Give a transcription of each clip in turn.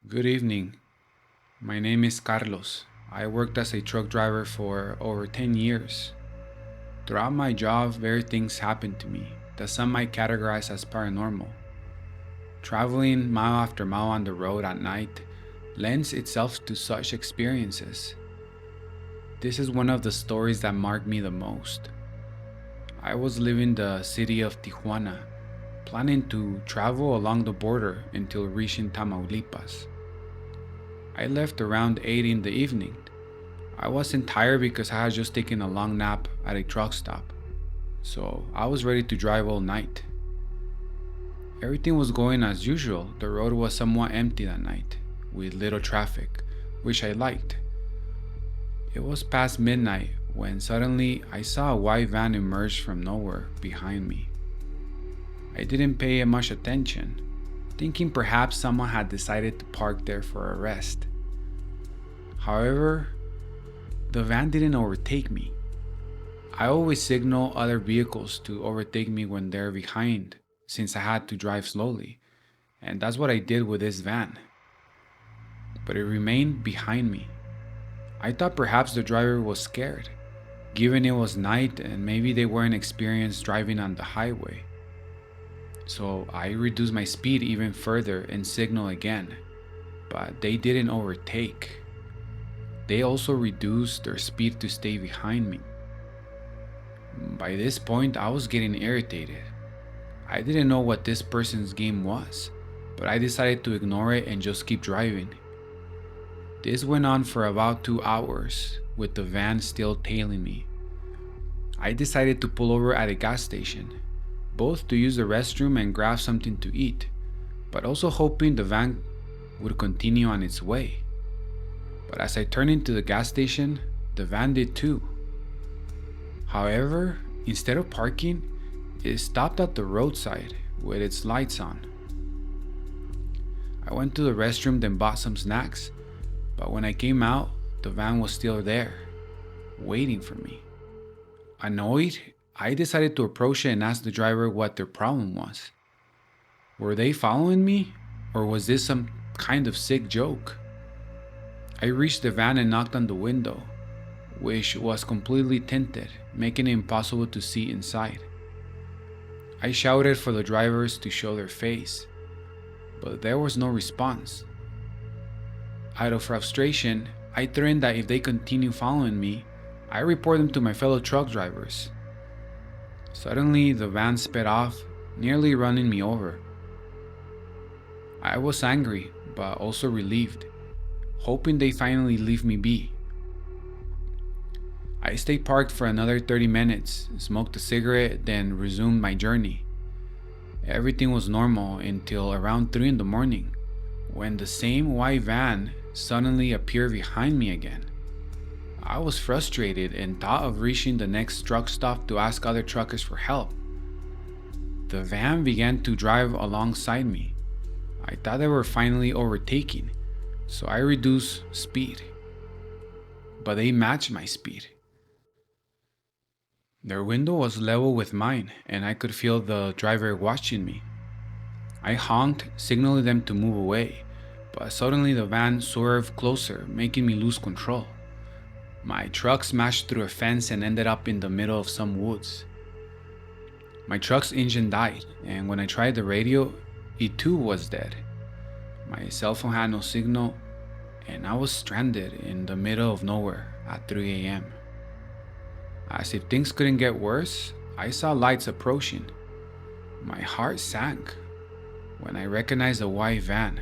Good evening. My name is Carlos. I worked as a truck driver for over 10 years. Throughout my job, various things happened to me that some might categorize as paranormal. Traveling mile after mile on the road at night lends itself to such experiences. This is one of the stories that marked me the most. I was leaving the city of Tijuana, planning to travel along the border until reaching Tamaulipas. I left around 8 in the evening. I wasn't tired because I had just taken a long nap at a truck stop, so I was ready to drive all night. Everything was going as usual. The road was somewhat empty that night, with little traffic, which I liked. It was past midnight when suddenly I saw a white van emerge from nowhere behind me. I didn't pay much attention, thinking perhaps someone had decided to park there for a rest. However, the van didn't overtake me. I always signal other vehicles to overtake me when they're behind, since I had to drive slowly, and that's what I did with this van. But it remained behind me. I thought perhaps the driver was scared, given it was night and maybe they weren't experienced driving on the highway. So I reduced my speed even further and signaled again, but they didn't overtake. They also reduced their speed to stay behind me. By this point, I was getting irritated. I didn't know what this person's game was, but I decided to ignore it and just keep driving. This went on for about 2 hours, with the van still tailing me. I decided to pull over at a gas station, both to use the restroom and grab something to eat, but also hoping the van would continue on its way. But as I turned into the gas station, the van did too. However, instead of parking, it stopped at the roadside with its lights on. I went to the restroom, then bought some snacks, but when I came out, the van was still there, waiting for me. Annoyed, I decided to approach it and ask the driver what their problem was. Were they following me, or was this some kind of sick joke? I reached the van and knocked on the window, which was completely tinted, making it impossible to see inside. I shouted for the drivers to show their face, but there was no response. Out of frustration, I threatened that if they continue following me, I report them to my fellow truck drivers. Suddenly, the van sped off, nearly running me over. I was angry, but also relieved, hoping they finally leave me be. I stayed parked for another 30 minutes, smoked a cigarette, then resumed my journey. Everything was normal until around 3 in the morning, when the same white van suddenly appeared behind me again. I was frustrated and thought of reaching the next truck stop to ask other truckers for help. The van began to drive alongside me. I thought they were finally overtaking, so I reduced speed. But they matched my speed. Their window was level with mine, and I could feel the driver watching me. I honked, signaling them to move away, but suddenly the van swerved closer, making me lose control. My truck smashed through a fence and ended up in the middle of some woods. My truck's engine died, and when I tried the radio, it too was dead. My cell phone had no signal, and I was stranded in the middle of nowhere at 3 a.m. As if things couldn't get worse, I saw lights approaching. My heart sank when I recognized a white van.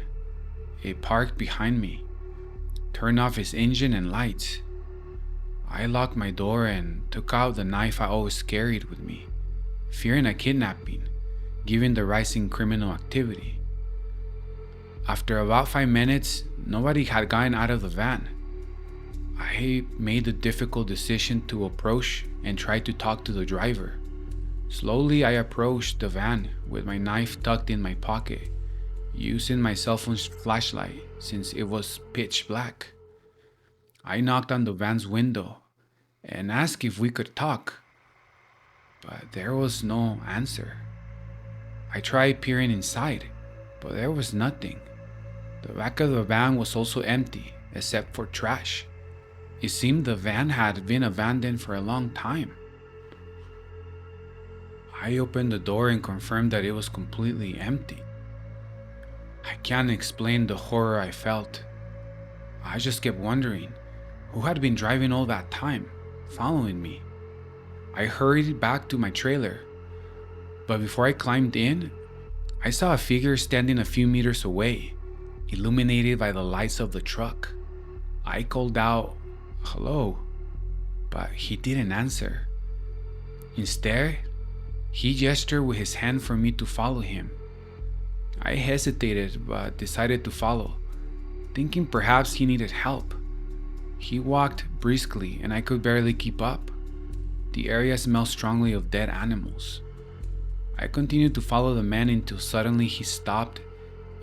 It parked behind me, turned off its engine and lights. I locked my door and took out the knife I always carried with me, fearing a kidnapping, given the rising criminal activity. After about 5 minutes, nobody had gotten out of the van. I made the difficult decision to approach and try to talk to the driver. Slowly, I approached the van with my knife tucked in my pocket, using my cell phone's flashlight since it was pitch black. I knocked on the van's window and asked if we could talk, but there was no answer. I tried peering inside, but there was nothing. The back of the van was also empty, except for trash. It seemed the van had been abandoned for a long time. I opened the door and confirmed that it was completely empty. I can't explain the horror I felt. I just kept wondering, who had been driving all that time, following me? I hurried back to my trailer, but before I climbed in, I saw a figure standing a few meters away, illuminated by the lights of the truck. I called out, "Hello," but he didn't answer. Instead, he gestured with his hand for me to follow him. I hesitated but decided to follow, thinking perhaps he needed help. He walked briskly and I could barely keep up. The area smelled strongly of dead animals. I continued to follow the man until suddenly he stopped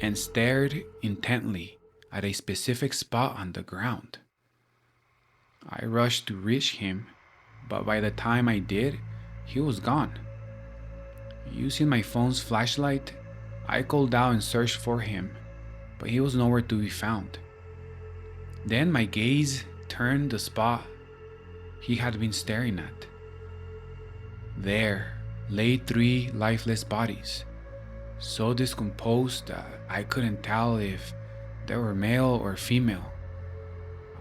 and stared intently at a specific spot on the ground. I rushed to reach him, but by the time I did, he was gone. Using my phone's flashlight, I called out and searched for him, but he was nowhere to be found. Then my gaze turned the spot he had been staring at. There lay 3 lifeless bodies, so decomposed that I couldn't tell if they were male or female.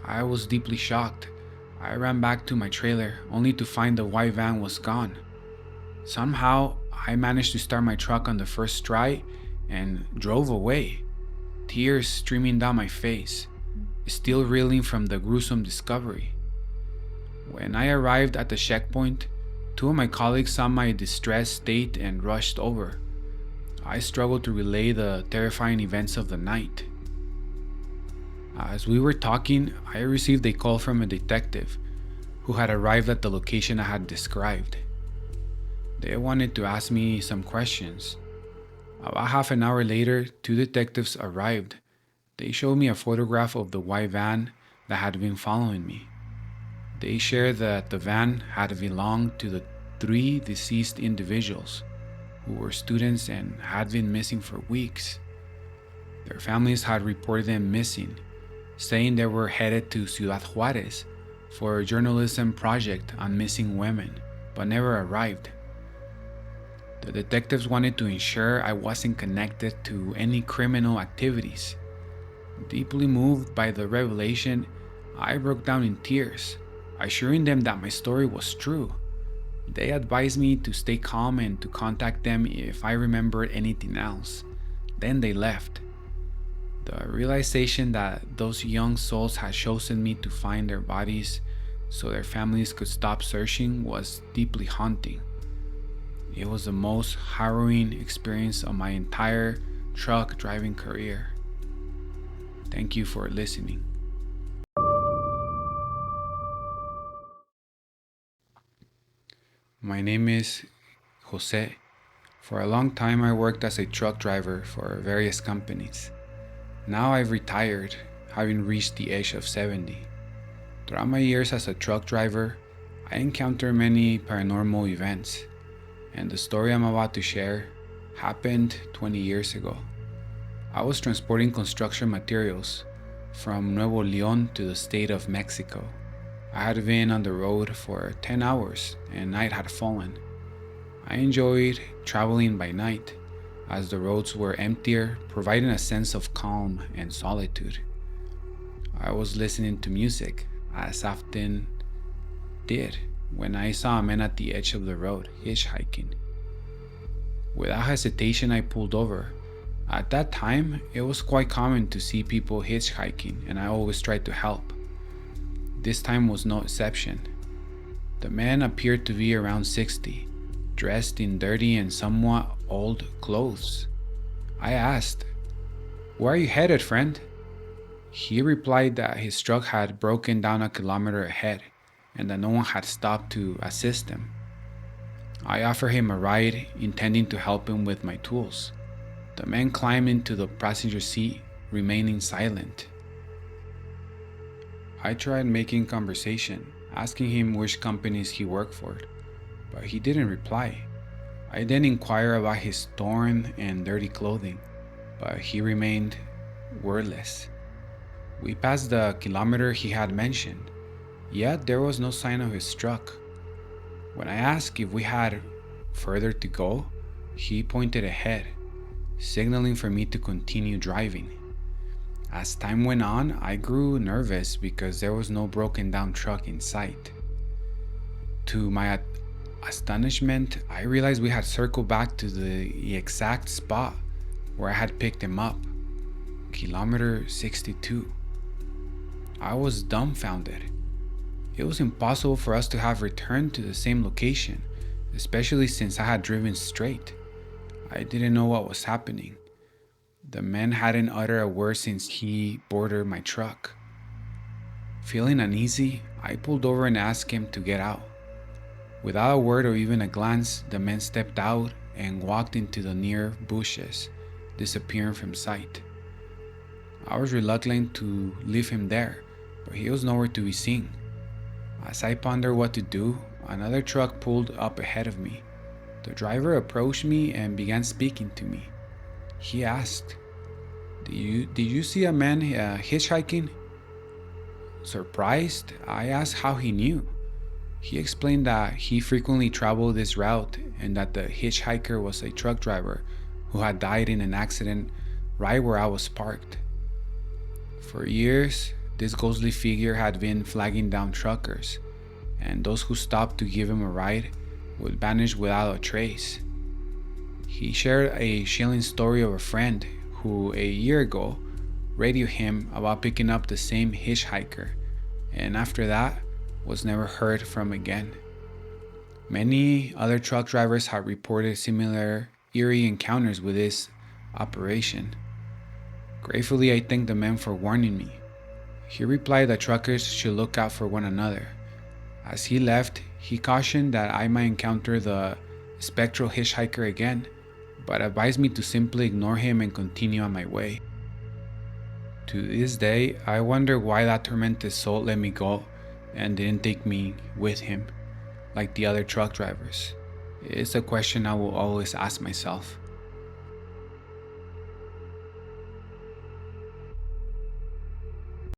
I was deeply shocked. I ran back to my trailer only to find the white van was gone. Somehow, I managed to start my truck on the first try and drove away, tears streaming down my face, still reeling from the gruesome discovery. When I arrived at the checkpoint, 2 of my colleagues saw my distressed state and rushed over. I struggled to relay the terrifying events of the night. As we were talking, I received a call from a detective who had arrived at the location I had described. They wanted to ask me some questions. About half an hour later, 2 detectives arrived. They showed me a photograph of the white van that had been following me. They shared that the van had belonged to the 3 deceased individuals who were students and had been missing for weeks. Their families had reported them missing, saying they were headed to Ciudad Juarez for a journalism project on missing women, but never arrived. The detectives wanted to ensure I wasn't connected to any criminal activities. Deeply moved by the revelation, I broke down in tears, assuring them that my story was true. They advised me to stay calm and to contact them if I remembered anything else. Then they left. The realization that those young souls had chosen me to find their bodies so their families could stop searching was deeply haunting. It was the most harrowing experience of my entire truck driving career. Thank you for listening. My name is Jose. For a long time, I worked as a truck driver for various companies. Now I've retired, having reached the age of 70. Throughout my years as a truck driver, I encountered many paranormal events, and the story I'm about to share happened 20 years ago. I was transporting construction materials from Nuevo León to the state of Mexico. I had been on the road for 10 hours and night had fallen. I enjoyed traveling by night as the roads were emptier, providing a sense of calm and solitude. I was listening to music, as often did when I saw a man at the edge of the road hitchhiking. Without hesitation, I pulled over. At that time, it was quite common to see people hitchhiking, and I always tried to help. This time was no exception. The man appeared to be around 60, dressed in dirty and somewhat old clothes. I asked, "Where are you headed, friend?" He replied that his truck had broken down a kilometer ahead and that no one had stopped to assist him. I offered him a ride, intending to help him with my tools. The man climbed into the passenger seat, remaining silent. I tried making conversation, asking him which companies he worked for, but he didn't reply. I then inquired about his torn and dirty clothing, but he remained wordless. We passed the kilometer he had mentioned, yet there was no sign of his truck. When I asked if we had further to go, he pointed ahead, signaling for me to continue driving. As time went on, I grew nervous because there was no broken down truck in sight. To my astonishment, I realized we had circled back to the exact spot where I had picked him up, kilometer 62. I was dumbfounded. It was impossible for us to have returned to the same location, especially since I had driven straight. I didn't know what was happening. The man hadn't uttered a word since he boarded my truck. Feeling uneasy, I pulled over and asked him to get out. Without a word or even a glance, the man stepped out and walked into the near bushes, disappearing from sight. I was reluctant to leave him there, but he was nowhere to be seen. As I pondered what to do, another truck pulled up ahead of me. The driver approached me and began speaking to me. He asked, Did you see a man hitchhiking? Surprised, I asked how he knew. He explained that he frequently traveled this route and that the hitchhiker was a truck driver who had died in an accident right where I was parked. For years, this ghostly figure had been flagging down truckers, and those who stopped to give him a ride would vanish without a trace. He shared a chilling story of a friend who, a year ago, radioed him about picking up the same hitchhiker, and after that, was never heard from again. Many other truck drivers had reported similar eerie encounters with this operation. Gratefully, I thanked the man for warning me. He replied that truckers should look out for one another. As he left, he cautioned that I might encounter the spectral hitchhiker again, but advised me to simply ignore him and continue on my way. To this day, I wonder why that tormented soul let me go and didn't take me with him, like the other truck drivers. It's a question I will always ask myself.